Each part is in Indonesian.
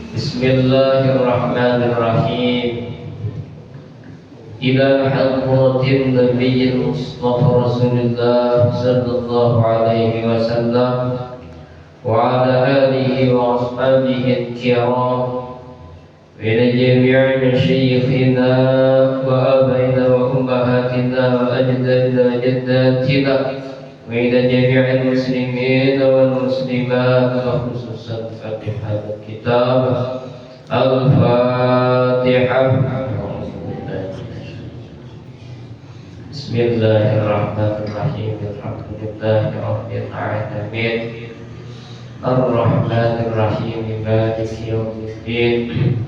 Bismillahirrahmanirrahim. Ila hadratin Nabiyil Mustafa Rasulullah sallallahu alaihi wasallam wa ala alihi wa ashabihi al-kiram wa ila jami'i masyayikhina wa abaina wa ummahatina wa ajdadina wa jaddatina wa ila jami'il muslimin wal muslimat wa khususan Fatihah kitab Al-Fatihah. Bismillahirrahmanirrahim. Alhamdulillahirabbil alamin. Ar-Rahmanirrahim. Maliki yaumiddin.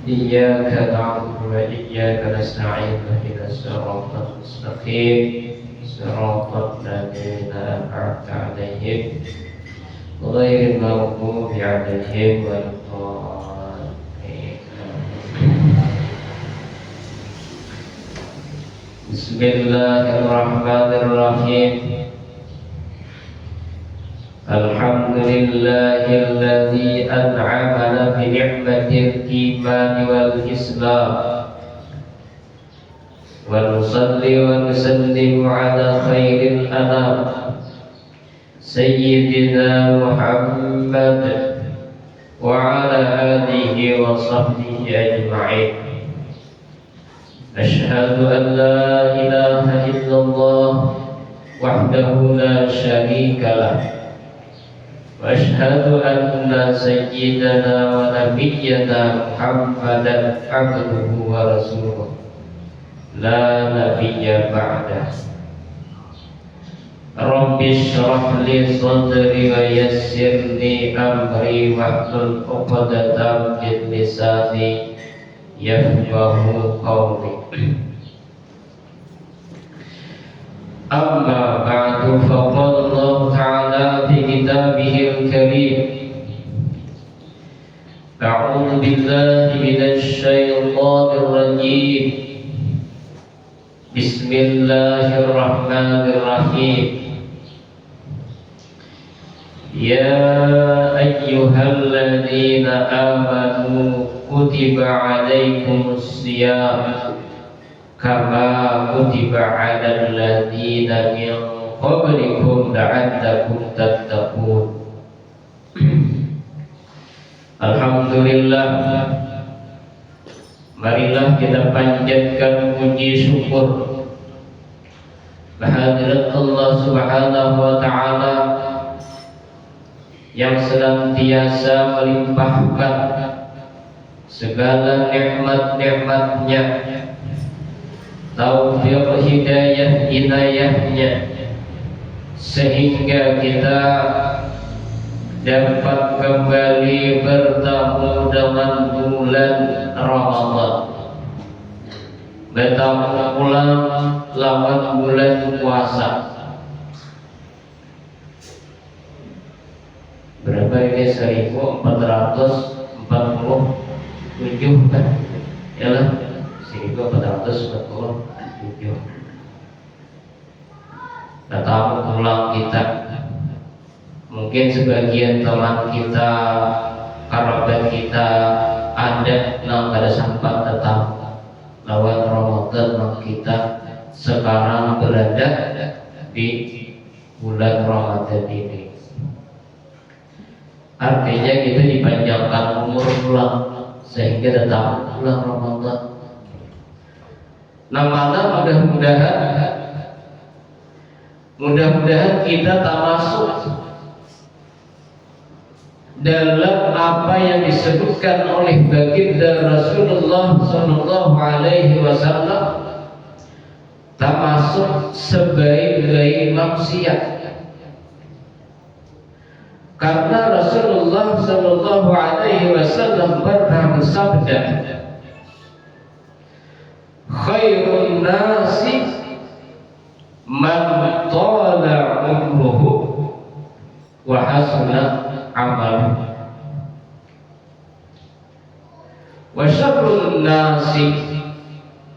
Iyyaka na'budu wa iyyaka nasta'in. Ihdinas siratal mustaqim. Siratal ladzina an'amta 'alaihim ghairil maghdubi 'alaihim waladdallin. Bismillahirrahmanirrahim. Alhamdulillahilladzi an'amana bi ni'matil iman wal islam. Wa nusalli wa nusallimu ala khairil anam Sayyidina Muhammad wa ala alihi wa sahbihi ajma'in. Ashhadu an la ilaha illallah wahdahu la syarika lah. Wa ashhadu anna sayyidana wa nabiyyana Muhammadan abduhu wa rasuluh la nabiyya ba'dah. Rabbi shrah li sadri wa yassir li amri wahlul 'uqdatam min lisani yafqahu qawli. Amma ba'du, faqala Allah ta'ala fi kitabihil karim. A'udzu billahi minasy syaithanir rajim. Bismillahirrahmanirrahim. Ya ayyuhalladzina amanu kutiba alaikumus shiyam kama kutiba alal ladzina min qablikum la'allakum tattaqun. Alhamdulillah, marilah kita panjatkan puji syukur kehadirat Allah Subhanahu wa ta'ala yang senantiasa melimpahkan segala nikmat-nikmatnya, taufik hidayah inayahnya, sehingga kita dapat kembali bertemu dengan bulan Ramadan, bertemu ulang lawan bulan puasa. Berapa ini? 1447 kan? Yalah, 1447. Bertemu ulang kita. Mungkin sebagian teman kita, kerabat kita ada yang kada sempat datang lawan Ramadan, yang kita sekarang berada di bulan Ramadan ini. Artinya kita dipanjangkan umur ulang sehingga datang bulan Ramadan. Namanya mudah-mudahan kita termasuk dalam apa yang disebutkan oleh baginda Rasulullah sallallahu alaihi wasallam, termasuk sebaik-baik manusia. Karena Rasulullah sallallahu alaihi wasallam pernah bersabda, khairun nasi man tala umruhu wa hasuna amaluhu wa syarrun nasi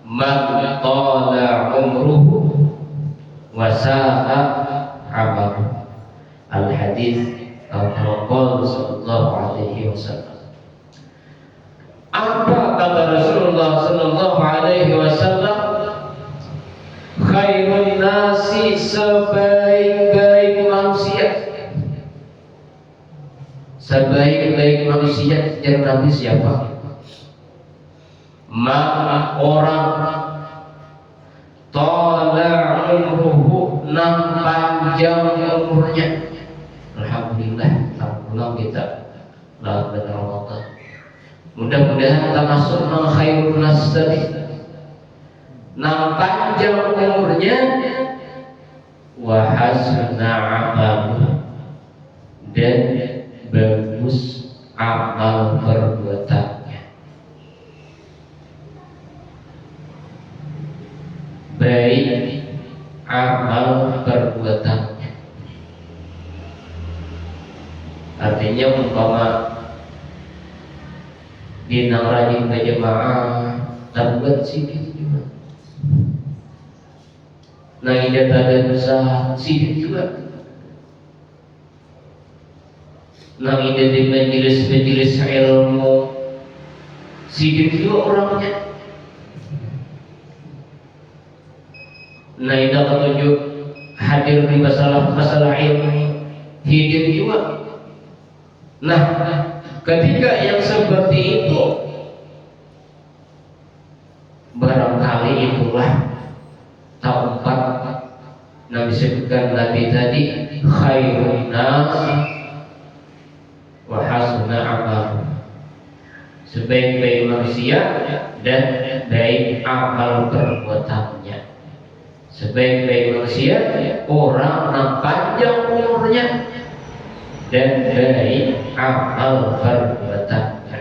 man tala umruhu wa sa'a amaluhu. Al-hadis Al-Qur'an sallallahu alaihi wasallam. Apa kata Rasulullah sallallahu alaihi wasallam? Khairun nasi, sebaik-baik manusia. Sebaik-baik manusia yang Nabi siapa? Orang tala umruhu, panjang umurnya. Alhamdulillah, pulang kita dalam bulan Ramadan. Mudah-mudahan termasuk khairun nas tadi. Panjang umurnya, wa hasuna amalu, dan bagus amal perbuatannya. Baik amal perbuatannya. Artinya umpama dinang rajin berjamaah dan buat sidik juga. Nah ida ada usaha sidik juga. Nah ida di majelis ilmu sidik juga orangnya. Nah ida ketunjuk hadir di masalah ilmu hidup juga. Nah ketika yang seperti itu, barangkali itulah keempat Nabi sebutkan Nabi tadi, khairun nas wa hasuna amal, sebaik-baik manusia dan baik amal perbuatannya. Sebaik-baik manusia orang yang panjang umurnya dan baik amal perbuatannya.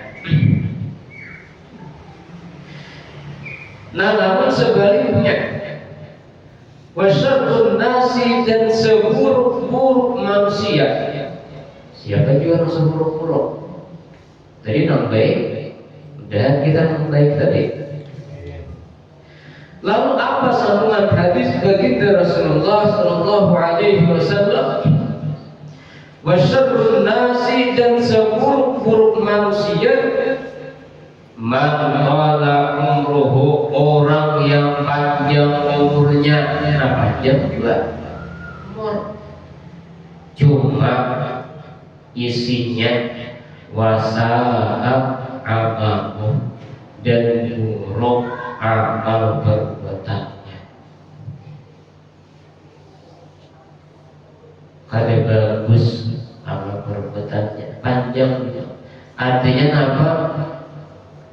Nah, namun sebaliknya, wasyarrun nasi, dan seburuk-buruk manusia. Siapa juga yang seburuk-buruk? Tadi yang baik, dan kita yang baik tadi. Lalu apa sambungan hadis baginda Rasulullah sallallahu alaihi wasallam? Wasyarrun nasi, dan seburuk-buruk manusia, man qala umruhu, orang yang panjang umurnya. Nah panjang juga umur, cuma isinya wasa'a amalu, dan buruk amal perbuatannya. Kada bagus amal perbuatannya, panjang gitu. Artinya apa?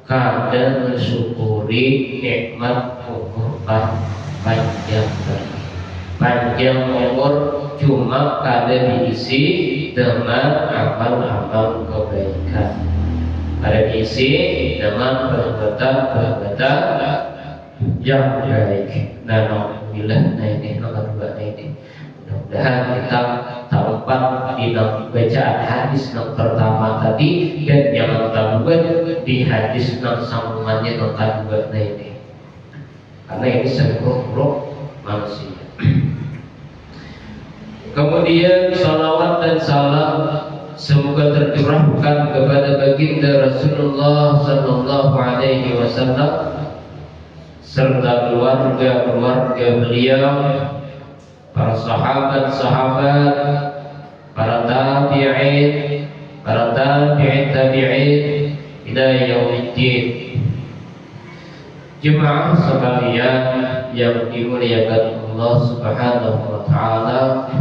Kada mensyukuri nikmat umur panjang. Panjang umur cuma kada diisi dengan amal-amal kebaikan, kada diisi dengan perbuatan yang baik. Nah, alhamdulillah, ini nomor 2 ini. Mudah-mudahan kita tempat di bacaan hadis yang pertama tadi, dan yang kedua di hadis yang sambungannya yang kedua ini. Karena ini seburuk-buruk manusia. Kemudian salawat dan salam semoga tercurahkan kepada baginda Rasulullah sallallahu alaihi wasallam serta keluarga beliau, para sahabat-sahabat, para tabi'in, para tabi'in ila yaumiddin. Jemaah sekalian yang dimuliakan Allah Subhanahu wa taala.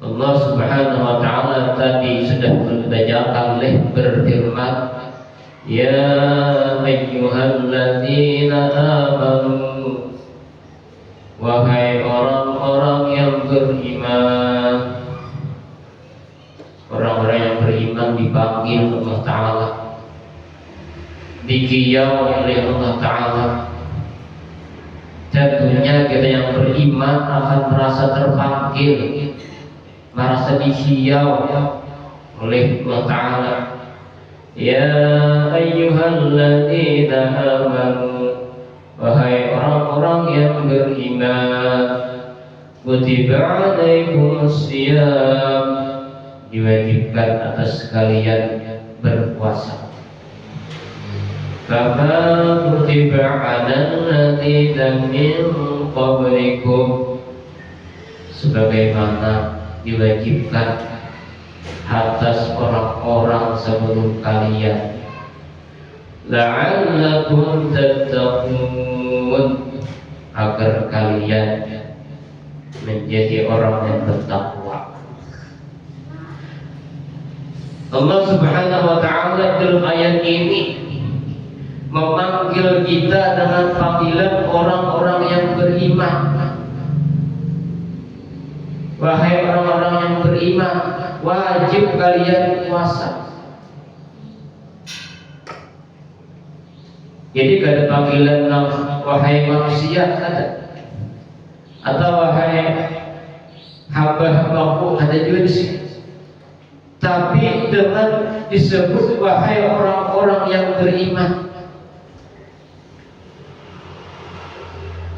Allah Subhanahu wa taala tadi sudah membacakan berfirman, ya ayyuhalladzina amanu, wahai orang-orang yang beriman. Orang-orang yang beriman dipanggil Allah Ta'ala, dikiyau oleh Allah Ta'ala. Tentunya kita yang beriman akan merasa terpanggil, merasa dikiyau oleh Allah Ta'ala. Ya ayyuhalladzina amanu, wahai orang-orang yang beriman, kutiba alaikumus shiyam, diwajibkan atas kalian berpuasa. Kama kutiba 'alal ladzina min qablikum, sebagaimana diwajibkan atas orang-orang sebelum kalian, la'allakum tattaqun, agar kalian menjadi orang yang bertakwa. Allah Subhanahu wa ta'ala dalam ayat ini memanggil kita dengan panggilan orang-orang yang beriman. Wahai orang-orang yang beriman, wajib kalian puasa. Jadi gak ada panggilan wahai manusia, ada, atau wahai hamba-hambaku, ada juga di sini. Tapi dengan disebut wahai orang-orang yang beriman.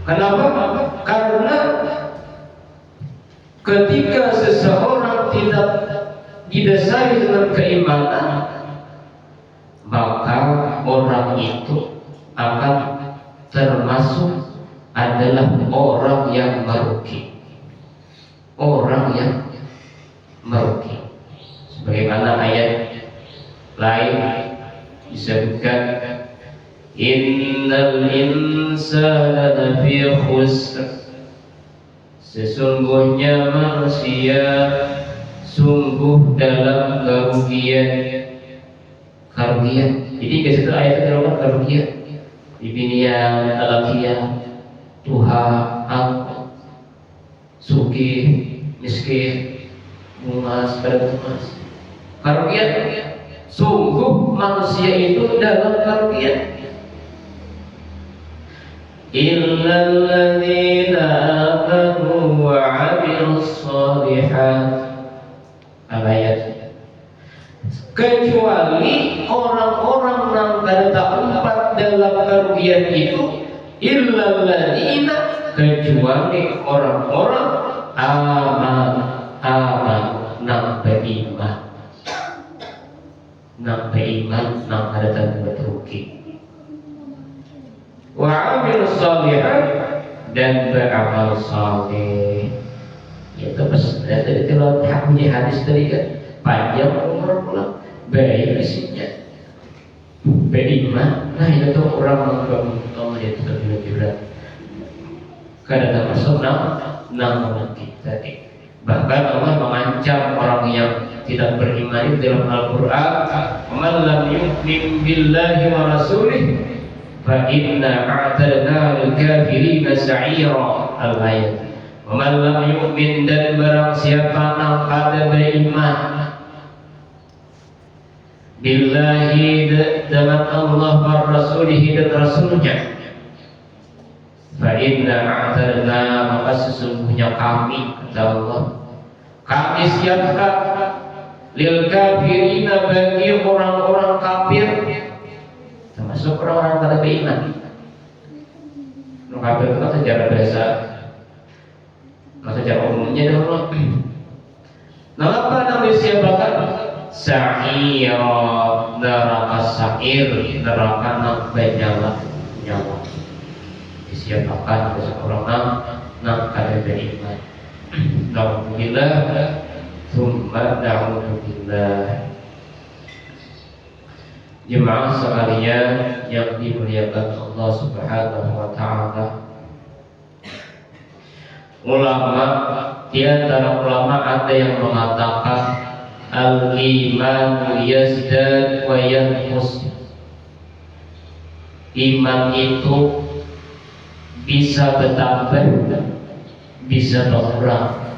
Kenapa? Karena ketika seseorang tidak didasari dengan keimanan, maka orang itu akan termasuk adalah orang yang merugi. Orang yang merugi. Sebagaimana ayat lain disebutkan, innal insana lafi khusr, sesungguhnya manusia sungguh dalam kerugian. Jadi ke situ ayat terlalu kerugian di dunia alafiyah, Tuhan, suki, miskin, mumas, bertumas. Kerugian, sungguh manusia itu dalam kerugian. Illal ladzina amanu wa 'amilus shalihat, ayat. Kecuali orang-orang yang terdapat dalam kerugian itu, illal ladzina, kecuali orang-orang aman nang beriman, nang ada tanda rugi, wa 'amilus shalihat, dan beramal saleh. Itu pesan dari tilawah punya hadis tadi kan, panjang umur pulang, baik isinya, beriman. Nah itu tuh orang Allah itu lebih berat. Karena termasuk nama kita nih. Bahkan Allah mengancam orang yang tidak beriman dalam Al-Quran, "Man lam yu'min billahi wa rasulih, fa inna a'tadna lil kafirina sa'ira." Al-ayat. "Wa man lam yu'min," dan barang siapa yang pada beriman billahi, dengan Allah wa rasulihi, dan rasulnya, fa inna a'tadna, maka sesungguhnya kami, kata Allah, kami siapkan lil kafirina, bagi orang-orang kafir, termasuk orang-orang tidak beriman. Orang kafir itu secara bahasa, secara umumnya dahulu. Nah, apa namanya siapkan? Sa'ira, neraka sa'ir, neraka yang bernyala. Disiapkan oleh seorang yang kada beriman. Na'udzubillah, tsumma na'udzubillah. Jemaah sekalian yang dimuliakan Allah Subhanahu wa ta'ala, ulama, di antara ulama ada yang mengatakan al-iman yazdad wa yanqus. Iman itu bisa bertambah, bisa berkurang,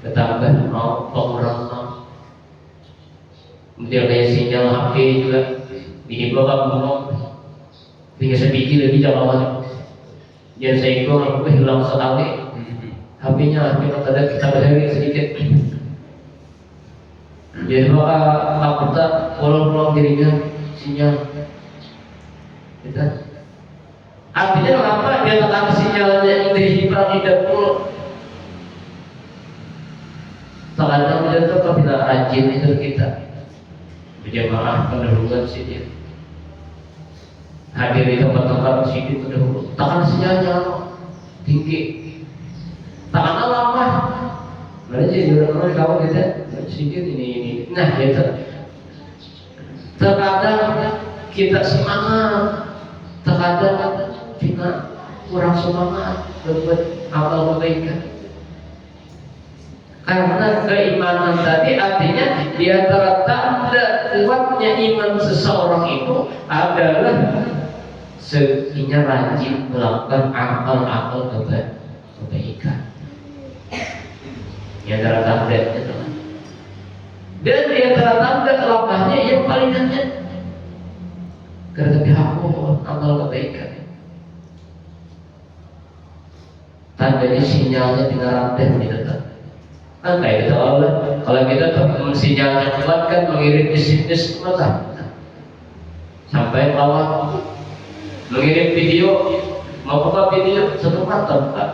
bertambah, berkurang. Kemudian kayak sinyal HP juga ini bakal ngomong, tinggal sedikit lagi jalan. Jadi saya itu aku hilang sekali, HP-nya ada kita berhari sedikit. Jadi bakal aku tak pulang dirinya sinyal. Kita artinya mengapa dia tekan sinyalnya dari hilang 30 tak terkadang kita tuh kalau tidak rajin itu kita berjamaah pendahuluan sini, hadir di tempat-tempat sini pendahulu, tangan sinyalnya tinggi, tangan lama, mana sih orang kawan kita sedikit ini, nah itu terkadang kita semangat, terkadang kita kurang semangat berbuat amal kebaikan. Karena keimanan tadi artinya di antara tanda kuatnya iman seseorang itu adalah sekinya rajin melakukan amal-amal kebaikan. Di antara tandanya teman. Dan di antara tanda lemahnya yang paling hanya karena aku amal kebaikan. Tandanya sinyalnya dengan rendah di dekat. Kan kayak gitu Allah. Kalau kita tuh sinyalnya kuat kan mengirim bisnis mata sampai bawah, mengirim video mau buka video satu mata buka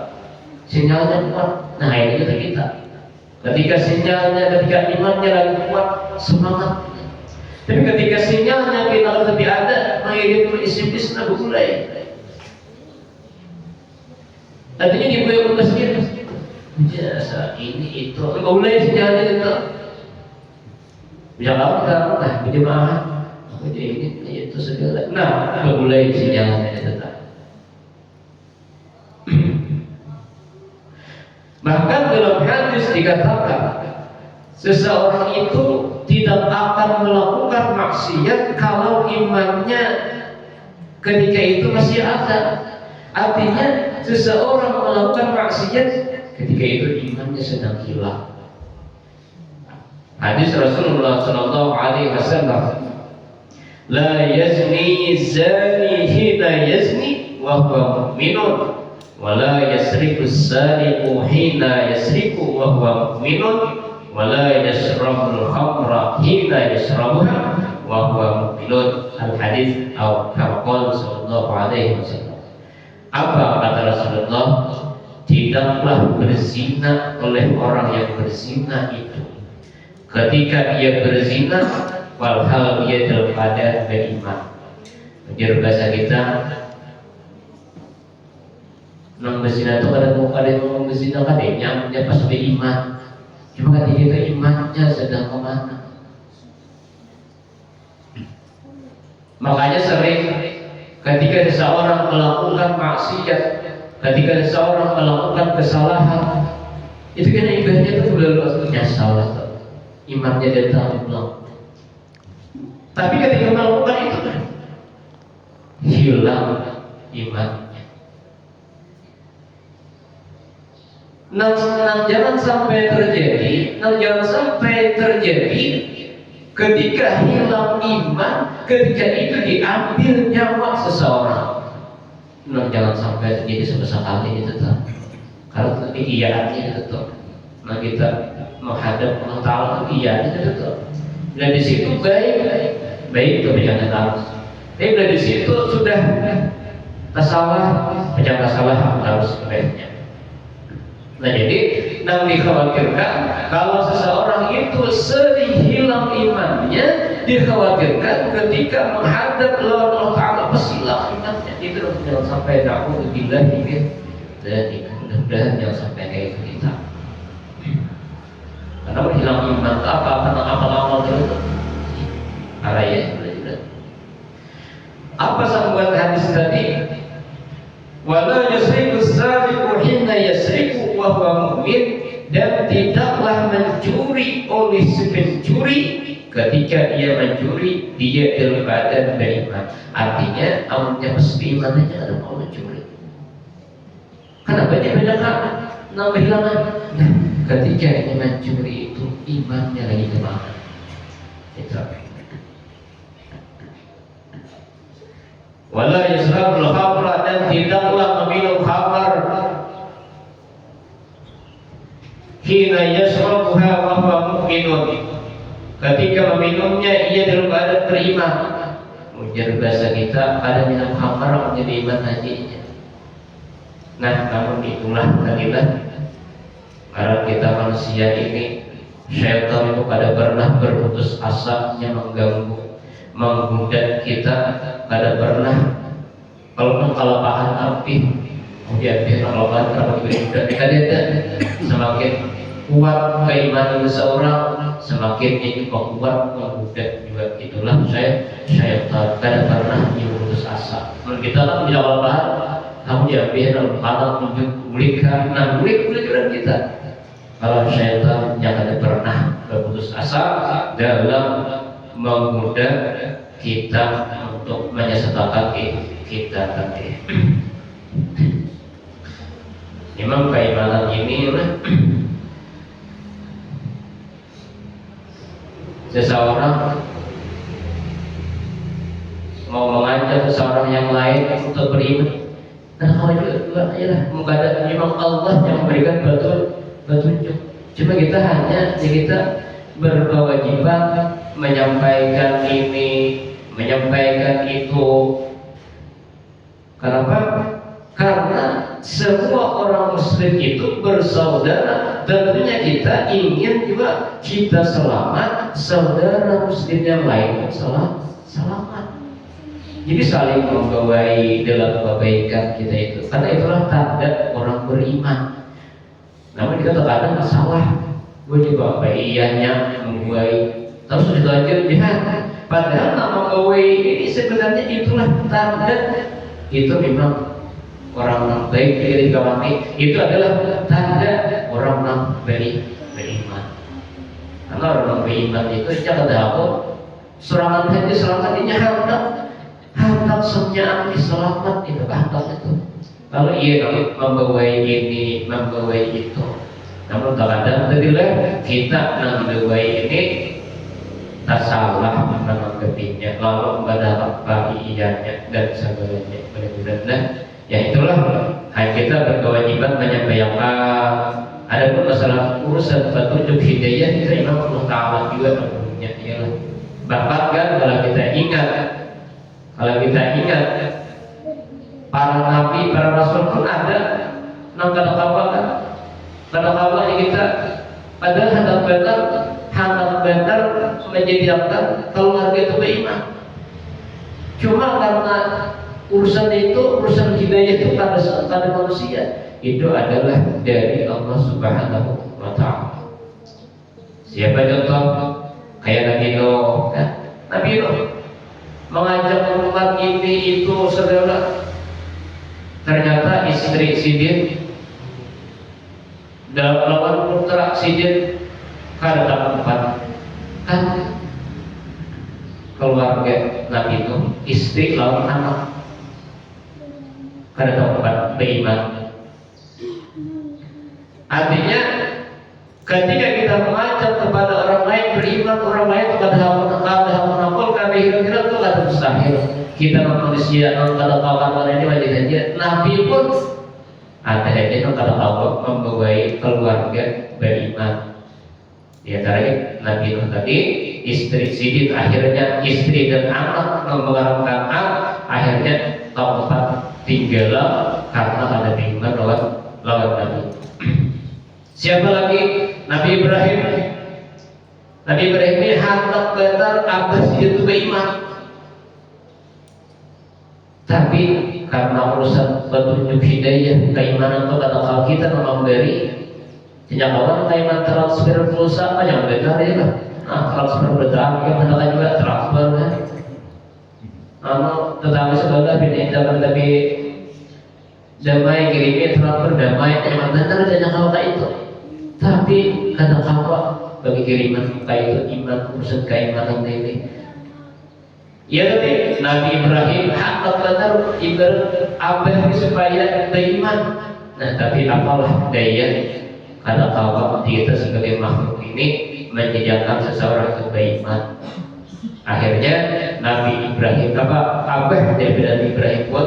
sinyalnya kuat. Nah ini kita ketika sinyalnya, ketika imannya lagi kuat, semangat. Tapi ketika sinyalnya kita lebih ada, mengirim bisnis mulai. Artinya dimulai masjid. Biasa ini itu mulai sinyalnya itu bisa kamu nah berjemaah aku ini itu segala nah mulai sinyalnya itu bahkan dalam hadis dikatakan seseorang itu tidak akan melakukan maksiat kalau imannya ketika itu masih ada. Artinya seseorang melakukan maksiat ketika itu imannya sedang hilang. Hadis Rasulullah Sallallahu Alaihi Wasallam, la yazni zani hina yazni wa huwa mu'minun, wa la yasriku sariqu hina yasriku wa huwa mu'minun, wa la yashrabul khamra hina yashrabuha wa huwa mu'minun. Al hadis atau kama Sallallahu Alaihi Wasallam. Apa kata Rasulullah? Tidaklah berzina oleh orang yang berzina itu ketika dia berzina walhal dia dalam keadaan beriman. Menurut bahasa kita nang berzina itu ada yang berzina kan dia pas beriman, cuma ketika imannya sedang kemana. Makanya sering ketika seseorang melakukan maksiat, ketika seseorang melakukan kesalahan, itu kan ibadahnya itu sudah menyesal, imannya datang pulang. Tapi ketika melakukan itu kan hilang imannya. Nah, jangan sampai terjadi ketika hilang iman, ketika itu diambil nyawa seseorang. Nah, jangan sampai terjadi sebesar kali itu tuh. Kalau kegiatannya itu tuh, nah kita menghadap Allah Taala kegiatan itu tuh. Dan di situ baik kebijakan harus. Tapi dari situ sudah salah harus baiknya. Nah jadi, yang dikhawatirkan kalau seseorang itu sering hilang imannya, dikhawatirkan ketika menghadap Allah Taala pesilah imannya. Itu jangan sampai na'udzubillah dan mudah-mudahan jangan sampai kayak kita. Karena hilang iman itu apa? Karena amal-amal itu arah ya. Apa sambungan hadis tadi? Wala yasriku sariqu hina yasriku wa huwa mu'min, dan tidaklah mencuri oleh si pencuri ketika dia mencuri dia dalam keadaan beriman. Artinya amalnya pasti imannya ada mau mencuri. Kenapa dia bedakan nambah hilangan? Nah, ketika dia mencuri itu imannya lagi kemana? Itu. Wala yasrabul khamra, dan tidaklah meminum khamar hina yasrabuha wa huwa mu'minun, ketika meminumnya ia dalam keadaan beriman. Ujar bahasa kita ada minum khamar menjadi iman hajinya. Nah, namun itulah kalilah karena kita manusia ini Syaitan itu kada pernah berputus asanya mengganggu, menggoda kita, kada pernah. Kalaupun kelemahan api, kemudian kelemahan api dan kada semakin kuat keimanan seseorang, semakin itu kuat menggoda juga. Itulah syaitan kada pernah berputus asa. Kalau kita tak punya kelemahan, kamu diambil anak tunjuk gulingkan, nah guling kita. Kalau syaitan yang tidak pernah berputus asa dalam menggoda kita untuk menyesatkan kita tadi. Memang keimanan ini seseorang mau mengajak seseorang yang lain untuk beriman. Dan kalau juga ialah mengada memang Allah yang memberikan petunjuk. Cuma kita hanya kita berkewajiban menyampaikan ini, menyampaikan itu. Kenapa? Karena semua orang muslim itu bersaudara. Tentunya kita ingin juga kita selamat, saudara muslim yang lain selamat. Jadi saling membawai dalam kebaikan kita itu. Karena itulah tanda orang beriman. Namun kita terkadang salah. Gue juga bayiannya membawai, terus dilanjut jihad. Padahal membawai ini sebenarnya itulah tanda itu memang orang baik dari kami. Itu adalah tanda orang beriman. Karena orang beriman itu jangan apa serangan hati selamatnya hendak semuanya anti selamat itu hendak itu. Kalau ia membawai ini, membawai itu. Namun kadang terlihat kita membawai ini tak salah menanggapinya, lalu mendapat ianya dan sebagainya. Benar-benar ya itulah kita berkewajiban menyampaikan. Adapun masalah urusan petunjuk hidayah itu memang Allah Ta'ala juga punya ialah. Bahkan kan kalau kita ingat para nabi, para rasul pun ada kata-kata yang kita padahal hendak benar menyediakan keluarga itu beriman. Cuma karena urusan hidayah itu pada manusia itu adalah dari Allah Subhanahu wa Ta'ala. Siapa contoh? Kayak Nabi Nuh, Nabi Nuh mengajak umat ini itu saudara. Ternyata istri Sidin dalam melakukan putra Sidin kada tempat kan keluarga Nabi itu istri lawan anak kada tempat beriman. Artinya ketika kita mengajak kepada orang lain beriman, orang lain kepada hal kira-kira itu kada mustahil. Kita manusia kada tahu ini wajib saja. Nabi pun ada aja kada tahu membawai keluarga beriman. Di antaranya Nabi Nuh tadi, istri Sidin akhirnya istri dan anak membenarkan akhirnya tempat tinggal karena ada beriman lawan Nabi. Siapa lagi? Nabi Ibrahim. Nabi Ibrahim ini hendak benar abbas itu beriman. Tapi karena urusan petunjuk hidayah, keimanan itu kata kalau kita memang dari sejak awal keimanan transfer pulsa apa yang benar ya kan? Transfer bertahap yang benar juga transfer kan? Tetapi sebelah beda tapi damai kirimnya transfer damai yang benar sejak awal itu. Tapi kata apa bagi kiriman kayak itu iman urusan keimanan ini. Ya tadi Nabi Ibrahim hendak benar ibarat abah supaya beriman. Nah tapi apalah daya kata kawan kita sebagai makhluk ini menyediakan seseorang itu beriman. Akhirnya Nabi Ibrahim abah dari Nabi Ibrahim pun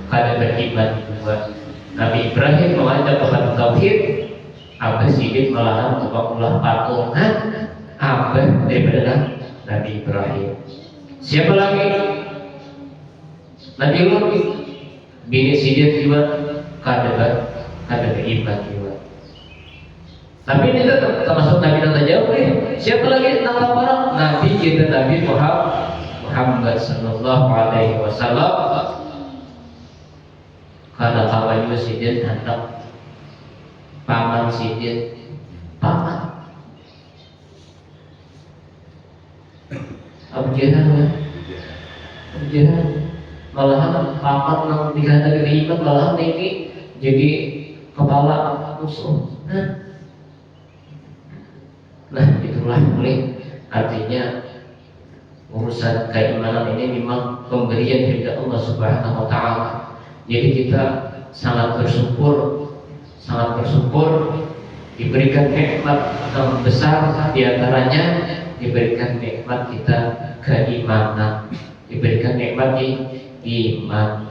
kada beriman juga. Nabi Ibrahim mengajak kepada tauhid, abah sedikit malahan untuk ulah patungan abah daripada Nabi Ibrahim. Siapa lagi? Nabi Lut, bini Sidin juga kada beriman juga. Tapi ini tetap termasuk Nabi Nata jauh nih. Siapa lagi nama orang? Nabi kita Nabi Muhammad Sallallahu Alaihi Wasallam. Karena kawan Sidin hendak paman Sidin paman Abu Jahal malahan paman yang dikatakan iman malahan ini jadi kepala musuh. Nah itulah boleh artinya urusan keimanan ini memang pemberian dari Allah Subhanahu Wa Taala. Jadi kita sangat bersyukur diberikan nikmat yang besar, diantaranya diberikan nikmat kita keimanan, diberikan nikmat iman.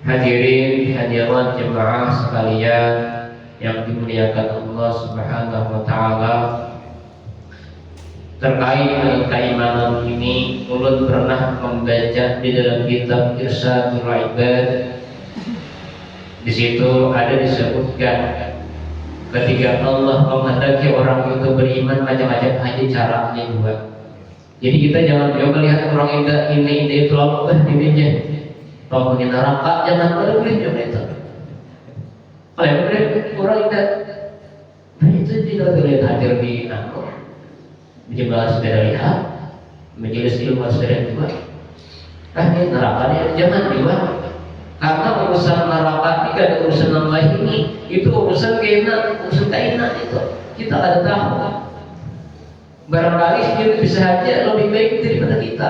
Hadirin hadirat jemaah sekalian yang dimuliakan Allah Subhanahu Wa Taala, terkait dengan keimanan ini, ulun pernah membaca di dalam kitab Irsyadul Ibad. Di situ ada disebutkan ketika Allah menghendaki orang itu beriman, macam-macam aja caranya juga. Jadi kita jangan coba lihat orang ini itu lalu ininya penghuni neraka, jangan boleh coba itu. Kalau orang itu tidak terlihat hadir di menjembat sepeda lihat, majelis ilmu sepeda dua. Ini neraka ini jangan dua. Karena urusan neraka ini kan urusan yang lain itu urusan kainan itu kita ada tahu. Barangkali dia bisa saja lebih baik daripada kita.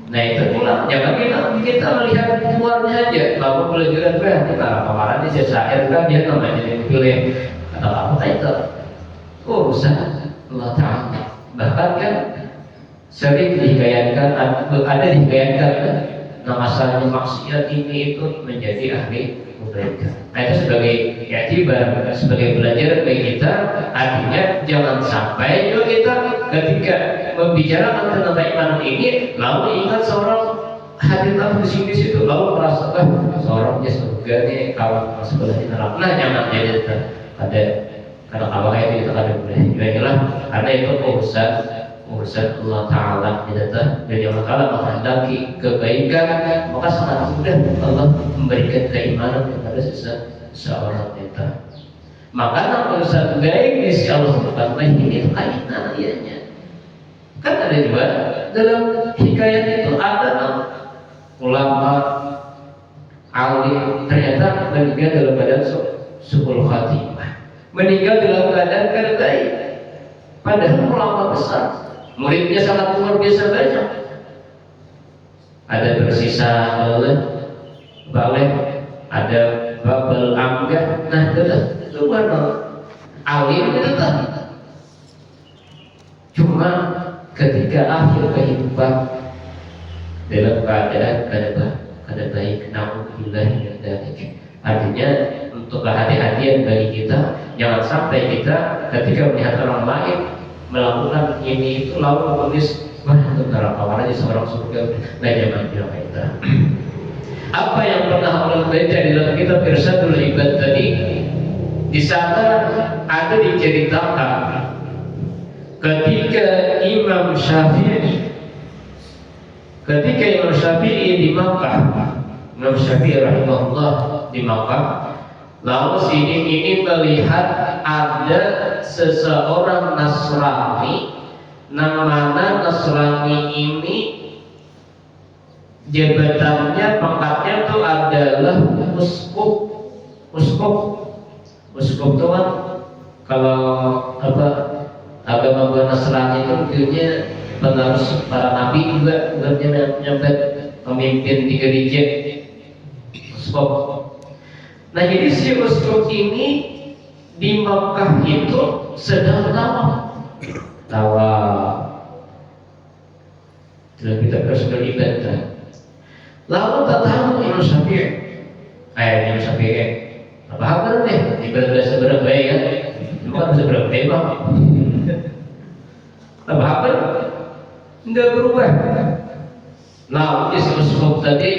Nah itu pula jangan kita melihat luarnya aja. Lalu pelajaran berarti para kemarin di Jazair kan dia namanya dipilih kata apa itu urusan Allah Ta'ala. Bahkan kan sering dihikayatkan, ada dihikayatkan nama asalnya maksiat ini itu menjadi ahli mereka. Nah itu sebagai i'tibar, sebagai pelajaran bagi kita. Artinya jangan sampai juga kita ketika membicarakan tentang keimanan ini lalu ingat seorang hadir di sini situ lalu merasakan seorang dia surga nih kawan sebelah di neraka. Nah jangan jadi ada karena kalau kayak itu ada boleh juga karena itu urusan Allah Ta'ala dan Allah Ta'ala menghendaki kebaikan, maka sangat mudah Allah memberikan keimanan kepada seseorang kita. Maka urusan baik di sisi Allah Subhanahu ini itu kaitan ianya. Kan ada juga dalam hikayat itu ada ulama alim ternyata meninggal dalam keadaan su'ul khatimah, meninggal dalam keadaan kada baik, padahal ulama besar, muridnya sangat luar biasa banyak. Ada bersisa balik, ada babel amgah. Nah itu mana alim itu kan. Cuma ketika akhir kehidupan dalam keadaan kada baik, naudzubillah min dzalik. Artinya untuk kehati-hatian bagi kita, jangan sampai kita ketika melihat orang lain melakukan ini itu lalu menulis wah tentara kawan aja seorang surga. Nah jangan bilang kita. Apa yang pernah Allah baca di dalam kitab Irsyadul Ibad tadi, di sana ada diceritakan ketika Imam Syafi'i di Makkah, Imam Syafi'i rahimahullah di Makkah, lalu ini melihat ada seseorang Nasrani, namanya Nasrani ini jabatannya, pangkatnya itu adalah uskup itu kan kalau apa agama Nasrani itu punya penerus para nabi juga nyampe pemimpin di gereja uskup. Nah jadi si uskup ini di Makkah itu sedang tawa dalam kitab Irsyadul Ibad. Lalu tak tahu Imam Syafi'i apa kabar nih ibadah seberapa ya bukan seberapa bang apa kabar tidak berubah. Lalu si uskup tadi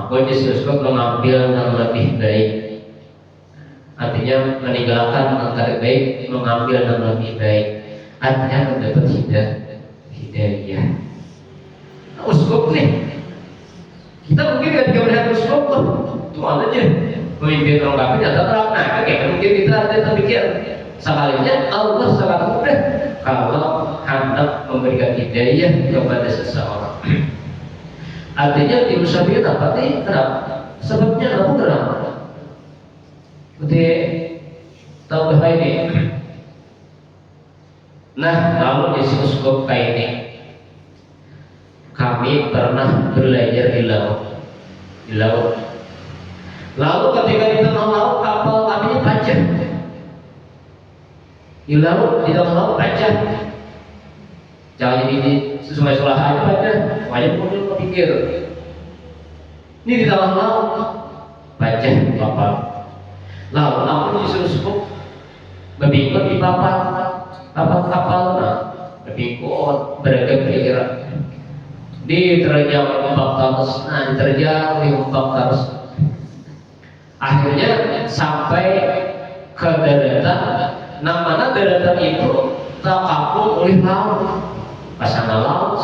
kondisi uskop mengambil yang lebih baik, artinya meninggalkan yang tidak baik, mengambil yang lebih baik, artinya mendapat hidayah. Nah, uskop nih, kita mungkin ketika melihat uskop tuh aja pemimpin orang kafir nyata terang, nah kayak mungkin kita ada terpikir sekalinya Allah sangat mudah kalau hendak memberikan hidayah kepada seseorang. Artinya di musafir apa nih? Kenapa? Sebabnya apa kenapa? Seperti tambah ini. Nah, lalu di uskop kayak ini, kami pernah belajar di laut. Lalu ketika di tengah laut kapal kami pecah. Di tengah laut pecah. Jangan jadi sesuai salah aja pecah. Banyak kemudian berpikir, ini di tengah laut pecah kapal. Lalu aku disuruh suku membingkut di kapal nah membingkut beragam pikiran. Diterjang ombak terus, diterjang di ombak terus. Akhirnya sampai ke daratan, namanya daratan itu terkapung oleh laut. Pas sana laut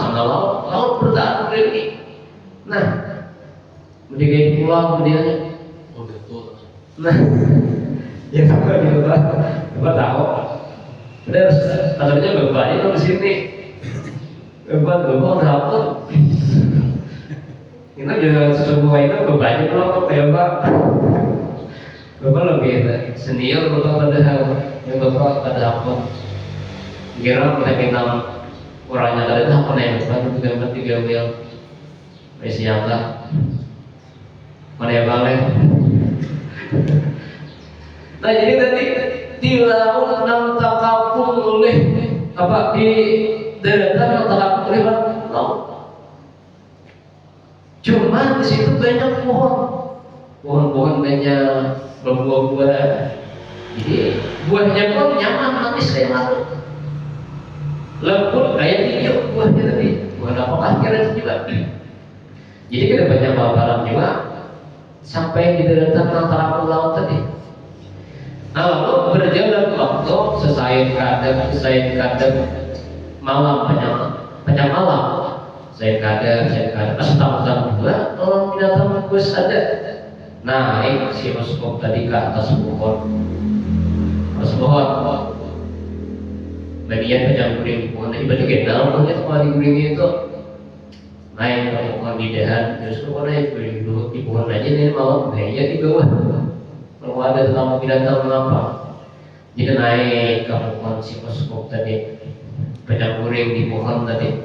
bertahan berdiri. Nah, kemudian pulang kemudiannya. Nah, ya sama gitu Pak. Bapak tahu. Terus akhirnya bapaknya di sini. Bapak dapur. Ini juga semua itu bapaknya pulang kayak Pak. Bapak lebih senior, Bapak pada yang Bapak pada apa? Kira kita kenal orangnya tadi itu apa nih? Bapak 3 mil, masih apa? Mana yang balik? Nah jadi tadi di laut yang terkapung oleh apa di daratan yang terkapung oleh laut. Cuma di situ banyak pohon banyak. Berbuah-buah, jadi buahnya pun nyaman, manis kayak laut, lembut kayak hijau buahnya tadi. Buah apakah kira juga? Jadi kita banyak bawa juga sampai di daratan antara laut tadi. Nah, lalu berjalan waktu sesaat kadang malam panjang malam, saya kadang pas tahu juga binatang bagus ada. Naik si uskop tadi ke atas pohon. Bagian pencampur pohon tadi berarti kenal pohonnya semua digulingi itu. Naik ke pohon di dahan, terus naik di pohon aja nih malam bahaya di bawah. Kalau ada tetamu binatang mengapa? Jadi naik ke pohon si uskop tadi, pencampur di pohon tadi.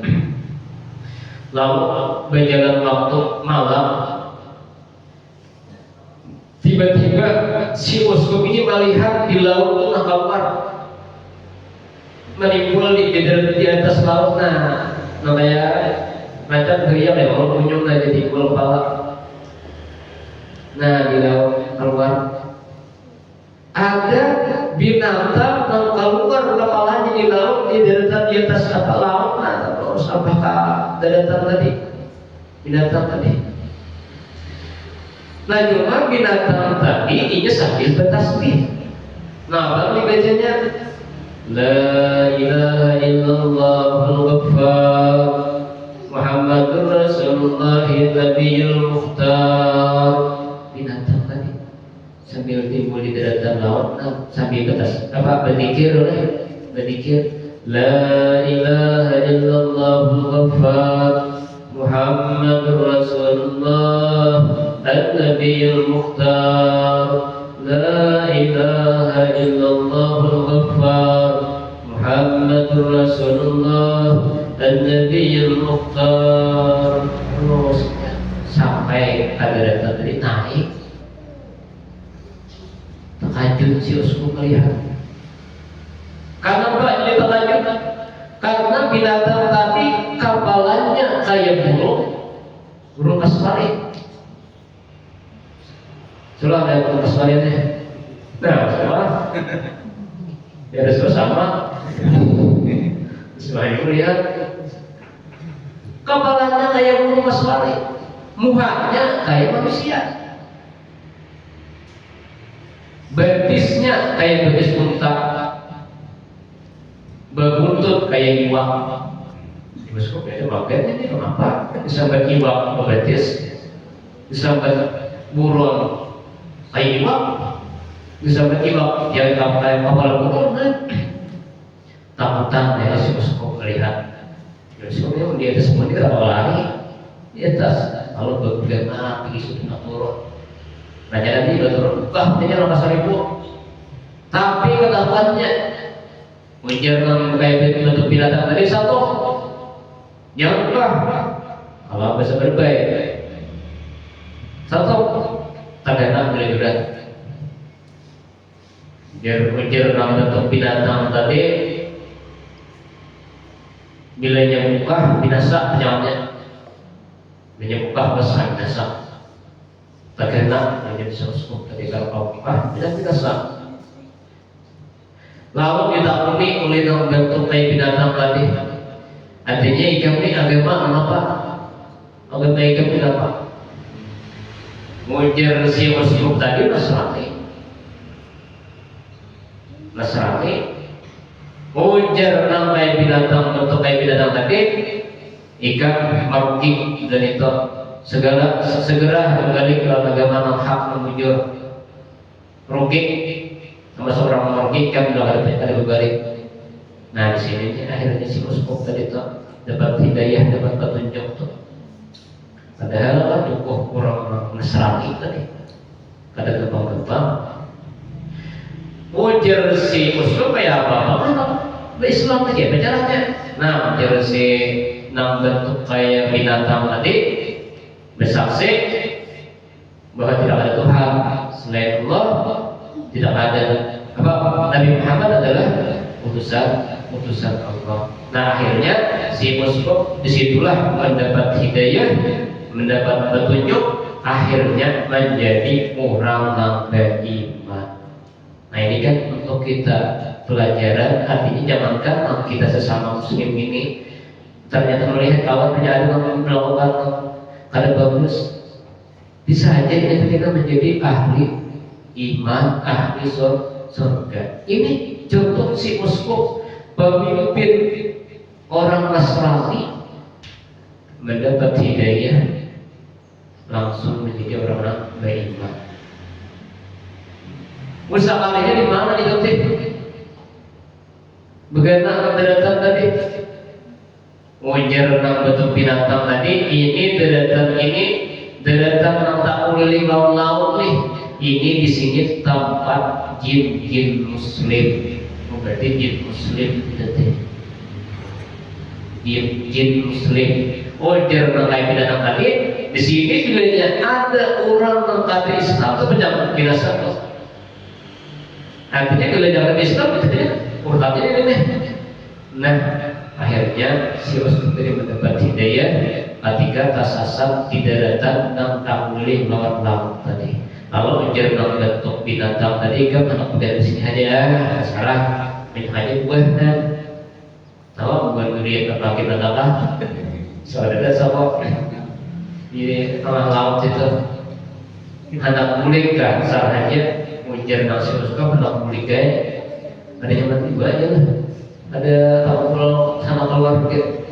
Lalu berjalan waktu malam. Tiba-tiba si uskop ini melihat di laut tengah keluar menimbul di atas laut. Nah, namanya macam geriak ya, kalau kunjung aja timbul kepala. Nah, di laut keluar ada binatang yang keluar kepalanya di laut di daratan di atas kapal laut. Nah, terus apakah daratan tadi? Binatang tadi. Nah, cuma binatang tadi ini sambil bertasbih. Nah, apa bacanya? La ilaha illallahul ghaffar Muhammadur Rasulullah Nabiyul Mukhtar. Binatang tadi sambil timbul di daratan laut, sambil berzikir La ilaha illallahul ghaffar Muhammadur Rasulullah An-Nabiyul Mukhtar. La ilaha illallahul ghaffar Muhammadur Rasulullah An-Nabiyul Mukhtar. Terus sampai daratan tadi naik. Terkajut si uskop melihat. Karena jadi terkajut? Karena binatang tadi kapalannya kayak burung kasmari. Sudah ada burung kasmarinya. Nah, sama. Ya ada sama. Selain melihat kapalannya kayak burung kasmari. muhanya kayak manusia, betisnya kayak betis unta, berbuntut kayak iwak. Bosku kayak makanya ini kenapa disambat iwak betis, disambat buron kayak iwak, disambat iwak yang kayak kapal buron kan? Takutan ya si bosku melihat. Bosku dia atas semua dia kalau lari di atas, kalau bagaimana pergi sudah turun. Raja tadi udah turun, dia nomor 1000. Tapi ketahuannya ujar kayak bentuk binatang tadi satu, jangan lupa kalau bisa berbaik satu tagana boleh juga. Ujar bentuk binatang tadi bilanya buka binasa penyawanya, bilanya buka besar binasa. Tagana menjadi sesuatu ketika kau buka tidak binasa. Lalu ditakuni oleh bentuk kayak binatang tadi. Artinya ikam ini agama apa? Agama ikam ini apa? Mujar si Muslim tadi Nasrani. Mujar nang kayak binatang bentuk kayak binatang tadi. Ikam merugi dan itu segera kembali ke agama yang hak memujur rugi. Sama seorang merugikan bila ada berbalik. Nah di sini akhirnya si Muslim tadi itu dapat hidayah, dapat petunjuk tuh. Padahal kan cukup kurang Nasrani tadi, kada kembang-kembang. Ujar si Muslim kayak apa? Islam lagi caranya. Nah ujar si nang bentuk kayak binatang tadi bersaksi bahwa tidak ada Tuhan selain Allah. Tidak ada apa Nabi Muhammad adalah utusan Allah. Nah akhirnya si Muslim disitulah mendapat hidayah, mendapat petunjuk, akhirnya menjadi orang yang beriman. Nah ini kan untuk kita pelajaran. Artinya jangankan kita sesama Muslim ini ternyata melihat kawannya ada yang melakukan kada bagus, bisa aja kita menjadi ahli iman, ahli surga. Ini contoh si Muslim, pemimpin orang Nasrani, mendapat hidayah langsung menjadi orang beriman. Musa kalinya di mana diganti? Bagaimana kedatangan tadi? Ujar nang bentuk binatang tadi, ini deretan nang tak uliling laut nih. Ini di sini tempat jin Muslim. Berarti jin Muslim itu jin Muslim. Ujar nang kayak binatang tadi, di sini bilanya ada orang nang kata Islam itu pejabat biasa tuh. Artinya kalau jangan Islam itu dia urutannya ini. Nah akhirnya si Rasul tadi mendapat hidayah ketika tersasar di daratan nang tak boleh melawan laut tadi. Lalu ujar nang bentuk binatang tadi kan anak muda di sini aja salah min aja buah dan tahu bukan duri yang laki nataka saudara sama di tengah laut itu anak mulik kan salah aja ujar nang si Rasul anak mulik ada yang mati dua aja lah. Ada tampil sama keluarga.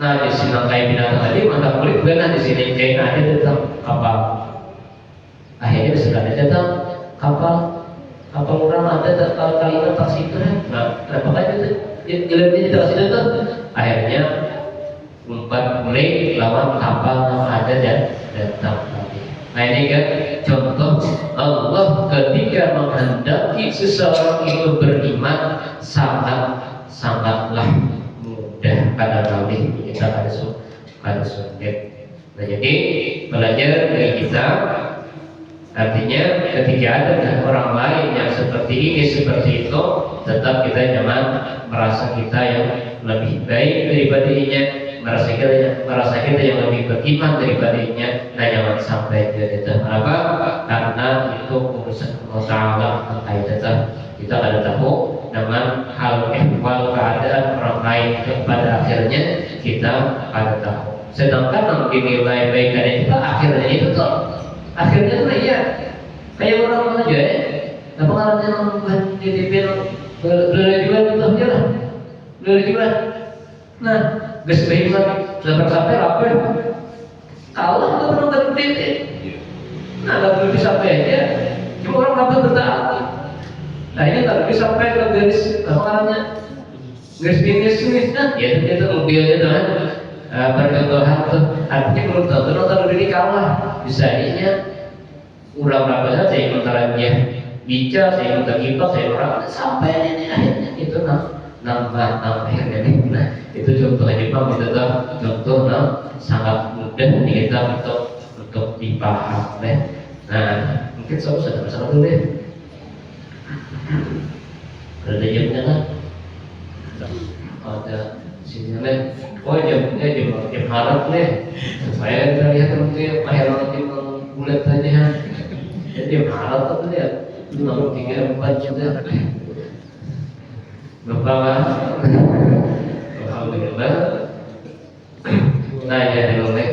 Nah di sini kayak binatang tadi mata kulit benar di sini kayak ada datang kapal. Akhirnya sekali datang kapal orang ada kalimat taksi keren. Nah kenapa kan itu jalannya taksi datang? Akhirnya umpat mulai lawan kapal yang ada dan datang tadi. Nah ini kan contoh Allah ketika menghendaki seseorang itu beriman sangatlah mudah pada kali kita pada sulit. Nah jadi belajar dari kita artinya ketika ada orang lain yang seperti ini seperti itu, tetap kita jangan merasa kita yang lebih baik daripadanya, merasa kita yang lebih beriman daripadanya. Nah jangan sampai jadi apa? Karena itu urusan Allah Taala kita ada tahu dengan hal ehwal keadaan orang lain pada akhirnya kita ada tahu. sedangkan yang dinilai baik dari kita akhirnya itu tuh akhirnya tuh iya kayak orang aja ya. Nah pengalamannya membuat DTP beli juga itu aja lah, beli juga. Nah gas baik lagi sampai apa? Kalah nggak pernah DTP. Nah nggak perlu sampai aja, cuma orang dapat bertahan. Nah ini nggak bisa sampai ke garis pengalamannya garis finish nah ya itu mobilnya tuh kan. Percontohan tuh artinya belum tentu nonton ini kalah bisa ininya ulang berapa saja sementara dia bicara saya minta kita saya orang sampai ini akhirnya itu nambah akhirnya nah itu contohnya Pak itu contoh sangat mudah kita untuk dipaham nah mungkin saya sudah bersama dulu deh ada jamnya kan ada sini nih, oh jamnya jam harap nih, saya lihat nanti akhirnya nanti bulat aja, jadi jam harap tuh lihat, 3-4 juga, bapak, alhamdulillah, nah ya dulu nih,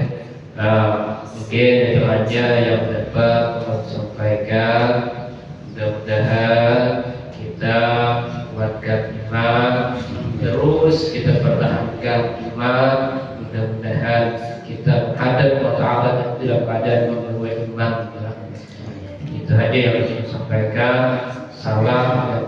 mungkin itu aja yang dapat saya sampaikan, mudah-mudahan kita kuatkan iman. Terus kita pertahankan iman, mudah-mudahan kita ada Allah yang tidak ada membuat iman. Itu aja yang saya sampaikan. Salam dan